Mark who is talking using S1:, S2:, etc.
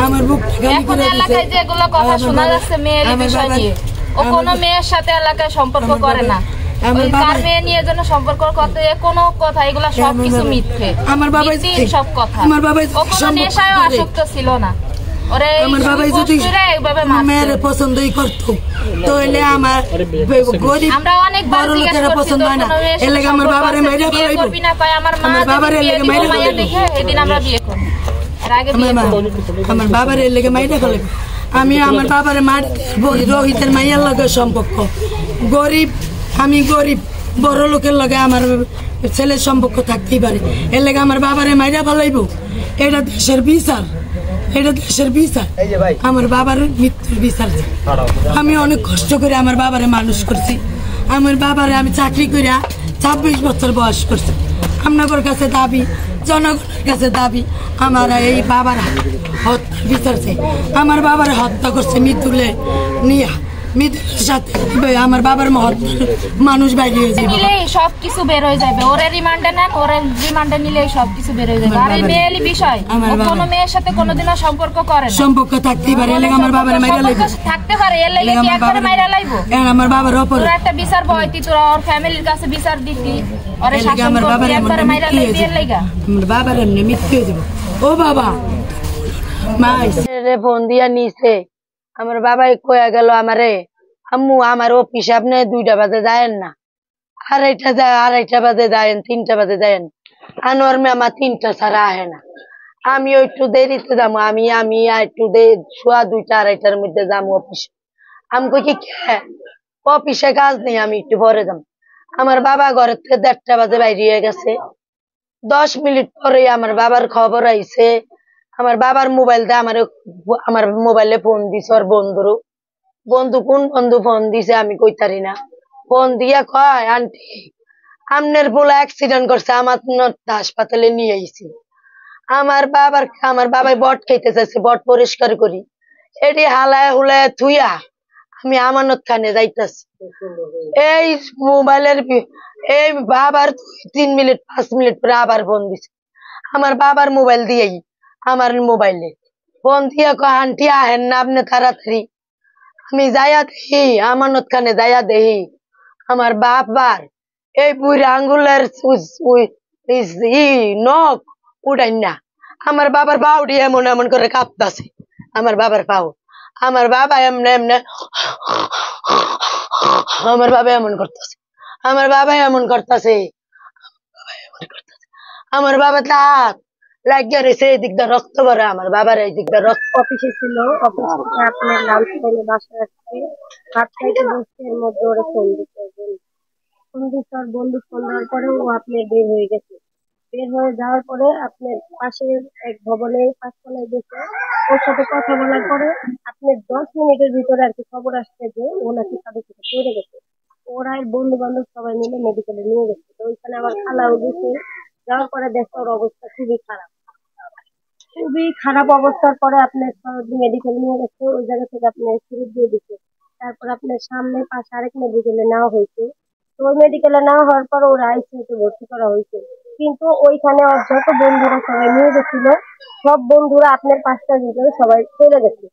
S1: আমার বুক এখন এলাকায় যেগুলো কথা শোনা যাচ্ছে মেয়ের বিষয় নিয়ে, ও কোনো মেয়ের সাথে এলাকায় সম্পর্ক করে না, কার মেয়ে নিয়ে জন্য সম্পর্ক করতে কোনো কথা, এগুলো সবকিছু মিথ্যে। আমার বাবা সব কথা, আমার বাবা ও কোনো নেশায় আসক্ত ছিল না। আমার বাবাই যদি মেয়ের পছন্দই করতো তাহলে আমার গরিব আমরা অনেক বড় লোকেরা পছন্দ হয় না, এর লাগে আমার বাবারে মাইরা ফেলাইবো। আমার বাবারে লাগে মাইরা ফেলাইবো, এদিন আমরা বিয়ে করব, এর আগে আমার বাবারে লাগে মাইরা ফেলাইবো। আমি আমার বাবারে মার রোহিতের মাইয়ার লগে সম্পর্ক, গরিব আমি গরিব বড় লোকের লগে আমার ছেলের সম্পর্ক থাকতেই পারে, এর লাগে আমার বাবারে মাইরা ফেলাইবো। এটা দেশের বিচার, এটা দেশের বিচার, আমার বাবার মৃত্যুর বিচার। আমি অনেক কষ্ট করে আমার বাবারে মানুষ করছি, আমার বাবারে আমি চাকরি করে 26 বছর বয়স করছি। আপনাদের কাছে দাবি, জনগণের কাছে দাবি, আমার এই বাবার হত্যার বিচার চাই। আমার বাবার হত্যা করছে মৃত্যুলে নিয়া, মৃত্যুর সাথে আমার বাবার মানুষ বাইরে যাবে, সবকিছু বের হয়ে যাবে। ওরে রিমান্ডে নেন, ওরে রিমান্ডে নিলে সবকিছু বের হয়ে যাবে। আর এই মেয়েলি বিষয়, কোনো মেয়ের সাথে কোনোদিনও সম্পর্ক করে না, সম্পর্ক থাকতেই পারে, এর লাগি আমার বাবার মাইরা লাইবো, থাকতে পারে, এর লাগি কি একবারে মাইরা লাইবো। আমার বাবার উপর তোরা একটা বিচার বইতি, তোরা ওর ফ্যামিলির কাছে বিচার দিতি, ওরে শাসন করতি, একবারে মাইরা লাইবি, এর লাগা আমার বাবার এমনি মৃত্যু হয়ে যাবে। ও বাবা মাইরে ফোন দিয়া নিছে, আমার বাবাই কয়া গেল আমারে, আম্মু আমার অফিসে আপনি 2টা বাজে যায়েন না, 2:30 বাজে যায়েন, 3টা বাজে যায়েন। আনোয়ার মামা 3টা ছাড়া আহে না, আমি একটু দেরিতে যাবো, আমি একটু সোয়া 2টা 2:30টার মধ্যে যাবো অফিসে। আমি কই কি অফিসে কাজ নেই, আমি একটু পরে যাবো। আমার বাবা ঘরের থেকে 1:30 বাজে বাইরে গেছে। 10 মিনিট পরে আমার বাবার খবর আইছে, আমার বাবার মোবাইল দিয়ে আমার মোবাইলে ফোন দিছে ওর বন্ধু কোন বন্ধু ফোন দিছে আমি কইতারি না, ফোন দিয়া কয় আন্টি আমনের পোলা অ্যাক্সিডেন্ট করছে, আমার হাসপাতালে নিয়ে আইছি। আমার বাবাই বট খাইতে চাইছে, বট পরিষ্কার করি, এটি হালায় হুলায় থুইয়া আমি আমানত খানে যাইতাছি। এই মোবাইলের এই বাবার 3 মিনিট 5 মিনিট পরে আবার ফোন দিছে, আমার বাবার মোবাইল দিয়েই আমার মোবাইলে ফোন দিয়া কয় আন্টি আহেন না আপনি তাড়াতাড়ি। আমি যাইয়া দেখি আমানত খানে, যাইয়া দেখি আমার বাবার এই বুড়ি আঙ্গুলের নখ উঠাই না, আমার বাবার পাউডি এমন এমন করে কাঁপতাছে, আমার বাবার পাও। আমার বাবা এমনে এমনে আমার বাবা এমন করতেছে, আমার বাবা এমন করতেছে, আমার বাবা হাত লাগিয়ে রয়েছে, এই দিকটা রক্ত ভরে, আমার বাবার এই দিকটা রক্ত।
S2: অফিসে ছিল, অফিস থেকে আপনার লাঞ্চ টাইমে বাসায় আসছে, ভাত খাইতে বসছে, এর মধ্যে ওরা ফোন দিচ্ছে, ওর বন্ধু ফোন দেওয়ার পরে ও আপনার বের হয়ে গেছে। বের হয়ে যাওয়ার পরে আপনার পাশের এক ভবনে 5 তলায় গেছে, ওর সাথে কথা বলার পরে আপনার 10 মিনিটের ভিতরে আর কি খবর আসছে যে ও নাকি তাদের সাথে পড়ে গেছে। ওরা বন্ধু বান্ধব সবাই মিলে মেডিকেলে নিয়ে গেছে, তো ওইখানে আবার খালাও গেছে। যাওয়ার পরে দেখো ওর অবস্থা খুবই খারাপ অবস্থার পরে আপনার মেডিকেল নিয়ে গেছে, ওই জায়গা থেকে আপনার সিরিজ দিয়ে দিচ্ছে। তারপর আপনার সামনে পাশে আরেক মেডিকেলে নেওয়া হয়েছে, তো ওই মেডিকেলে নেওয়া হওয়ার পর ওরা আইসিইউতে ভর্তি করা হয়েছে। কিন্তু ওইখানে ওর যত বন্ধুরা সবাই নিয়ে গেছিল, সব বন্ধুরা আপনার 5টা ভিতরে সবাই চলে গেছে।